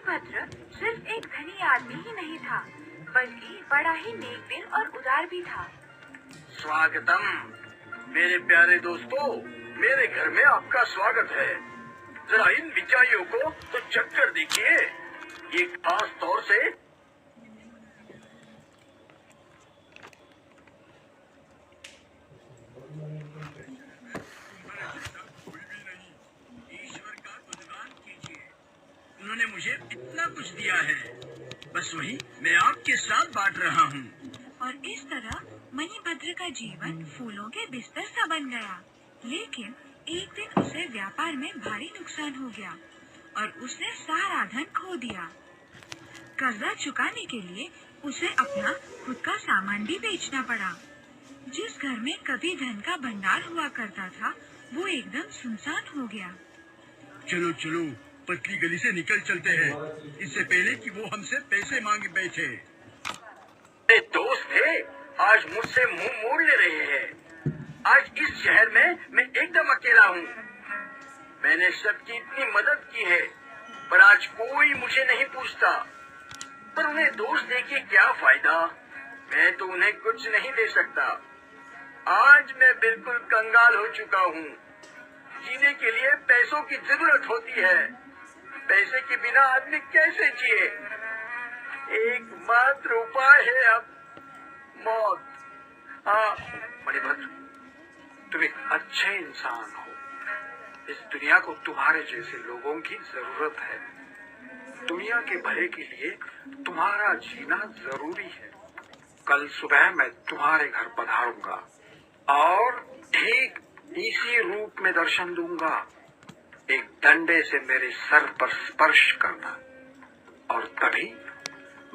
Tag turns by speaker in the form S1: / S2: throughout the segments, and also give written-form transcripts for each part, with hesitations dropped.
S1: मणिभद्र सिर्फ एक धनी आदमी ही नहीं था, बल्कि बड़ा ही नेकदिल और उदार भी था।
S2: स्वागतम मेरे प्यारे दोस्तों, मेरे घर में आपका स्वागत है। जरा इन मिठाइयों को तो चख कर देखिए, ये खास तौर से ईश्वर का गुणगान कीजिए, उन्होंने मुझे इतना कुछ दिया है, बस वही मैं आपके साथ बांट रहा हूँ।
S1: और इस तरह मणिभद्र का जीवन फूलों के बिस्तर सा बन गया। लेकिन एक दिन उसे व्यापार में भारी नुकसान हो गया और उसने सारा धन खो दिया। कर्जा चुकाने के लिए उसे अपना खुद का सामान भी बेचना पड़ा। जिस घर में कभी धन का भंडार हुआ करता था, वो एकदम सुनसान हो गया।
S2: चलो चलो पतली गली से निकल चलते हैं, इससे पहले कि वो हमसे पैसे मांग बैठे। मेरे दोस्त थे, आज मुझसे मुंह मोड़ ले रहे हैं। आज इस शहर में मैं एकदम अकेला हूँ। मैंने सबकी इतनी मदद की है, पर आज कोई मुझे नहीं पूछता। पर उन्हें दोस्त देके क्या फायदा, मैं तो उन्हें कुछ नहीं दे सकता। आज मैं बिल्कुल कंगाल हो चुका हूँ। जीने के लिए पैसों की जरूरत होती है, पैसे के बिना आदमी कैसे जिए। एकमात्र उपाय है अब मौत। हाँ मणिभद्र, तुम एक अच्छे इंसान हो। इस दुनिया को तुम्हारे जैसे लोगों की जरूरत है। दुनिया के भले के लिए तुम्हारा जीना जरूरी है। कल सुबह मैं तुम्हारे घर पधारूंगा और ठीक इसी रूप में दर्शन दूंगा। एक डंडे से मेरे सर पर स्पर्श करना और तभी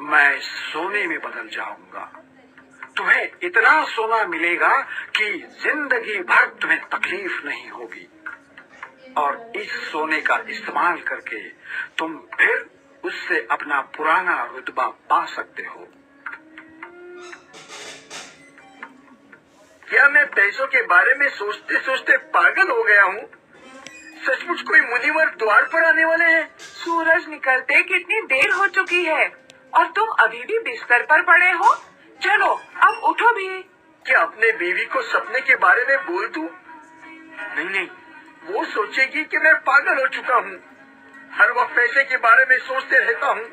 S2: मैं सोने में बदल जाऊंगा। तुम्हें इतना सोना मिलेगा कि जिंदगी भर तुम्हें तकलीफ नहीं होगी। और इस सोने का इस्तेमाल करके तुम फिर उससे अपना पुराना रुतबा पा सकते हो। क्या मैं पैसों के बारे में सोचते सोचते पागल हो गया हूँ? सचमुच कोई मुनिवर द्वार पर आने वाले हैं।
S1: सूरज निकलते कितनी देर हो चुकी है और तुम अभी भी बिस्तर पर पड़े हो। चलो अब उठो भी।
S2: क्या अपने बीवी को सपने के बारे में बोल दूं? नहीं नहीं, वो सोचेगी कि मैं पागल हो चुका हूँ। हर वक्त पैसे के बारे में सोचते रहता हूँ,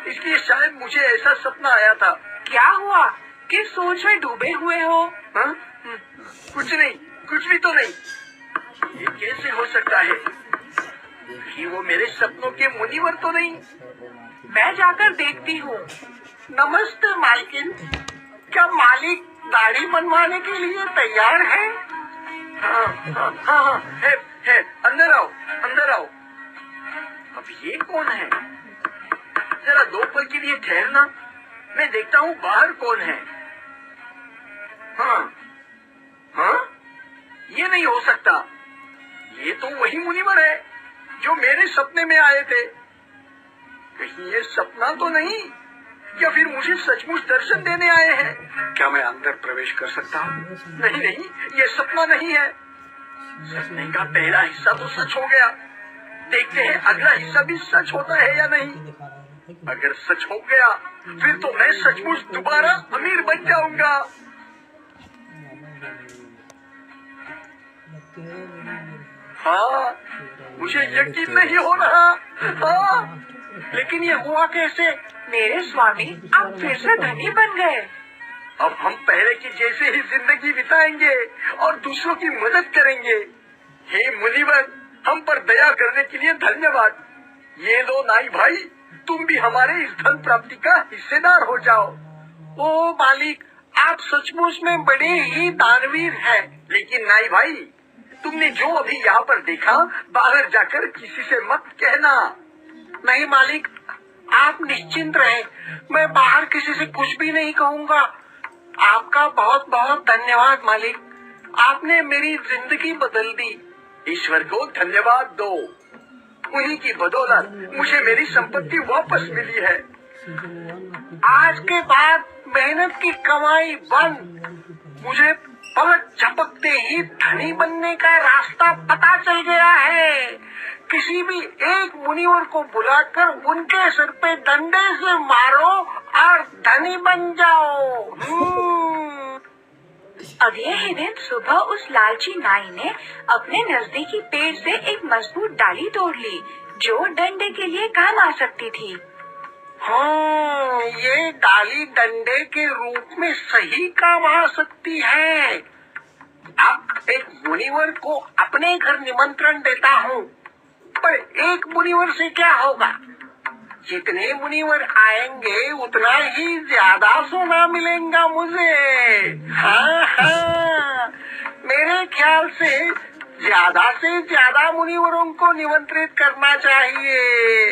S2: इसलिए शायद मुझे ऐसा सपना आया था।
S1: क्या हुआ? किस सोच में डूबे हुए हो?
S2: हाँ? कुछ नहीं, कुछ भी तो नहीं। ये कैसे हो सकता है कि वो मेरे सपनों के मुनिवर तो नहीं?
S1: मैं जाकर देखती हूँ।
S2: नमस्ते मालकिन, क्या मालिक दाढ़ी बनवाने के लिए तैयार है? हाँ हाँ हाँ हाँ, है, अंदर आओ, अंदर आओ। अब ये कौन है? जरा दो पल के लिए ठहरना, मैं देखता हूँ बाहर कौन है। हाँ हाँ, ये नहीं हो सकता। ये तो वही मुनिवर है जो मेरे सपने में आए थे। कहीं ये सपना तो नहीं, या फिर मुझे सचमुच दर्शन देने आए हैं? क्या मैं अंदर प्रवेश कर सकता हूँ? नहीं नहीं, ये सपना नहीं है। सपने का पहला हिस्सा तो सच हो गया, देखते हैं अगला हिस्सा भी सच होता है या नहीं। अगर सच हो गया फिर तो मैं सचमुच दोबारा अमीर बन जाऊंगा। हाँ, मुझे यकीन नहीं हो रहा। हाँ, लेकिन ये हुआ कैसे?
S1: मेरे स्वामी आप फिर से धनी बन गए।
S2: अब हम पहले की जैसे ही जिंदगी बिताएंगे और दूसरों की मदद करेंगे। हे मुनिवर, हम पर दया करने के लिए धन्यवाद। ये लो नाई भाई, तुम भी हमारे इस धन प्राप्ति का हिस्सेदार हो जाओ। ओ मालिक, आप सचमुच में बड़े ही दानवीर हैं। लेकिन नाई भाई, तुमने जो अभी यहाँ पर देखा, बाहर जाकर किसी से मत कहना। नहीं मालिक, आप निश्चिंत रहें, मैं बाहर किसी से कुछ भी नहीं कहूँगा। आपका बहुत बहुत धन्यवाद मालिक, आपने मेरी जिंदगी बदल दी। ईश्वर को धन्यवाद दो, उन्हीं की बदौलत मुझे मेरी संपत्ति वापस मिली है। आज के बाद मेहनत की कमाई बंद। मुझे पलक झपकते ही धनी बनने का रास्ता पता चल गया है। किसी भी एक मुनिवर को बुलाकर उनके सिर पे डंडे से मारो और धनी बन जाओ।
S1: अगले ही दिन सुबह उस लालची नाई ने अपने नजदीकी पेड़ से एक मजबूत डाली तोड़ ली जो डंडे के लिए काम आ सकती थी।
S2: ये डाली डंडे के रूप में सही काम आ सकती है। अब एक मुनिवर को अपने घर निमंत्रण देता हूँ, पर एक मुनिवर से क्या होगा? जितने मुनिवर आएंगे उतना ही ज्यादा सोना मिलेगा मुझे। हाँ, मेरे ख्याल से ज्यादा मुनिवरों को निमंत्रित करना चाहिए।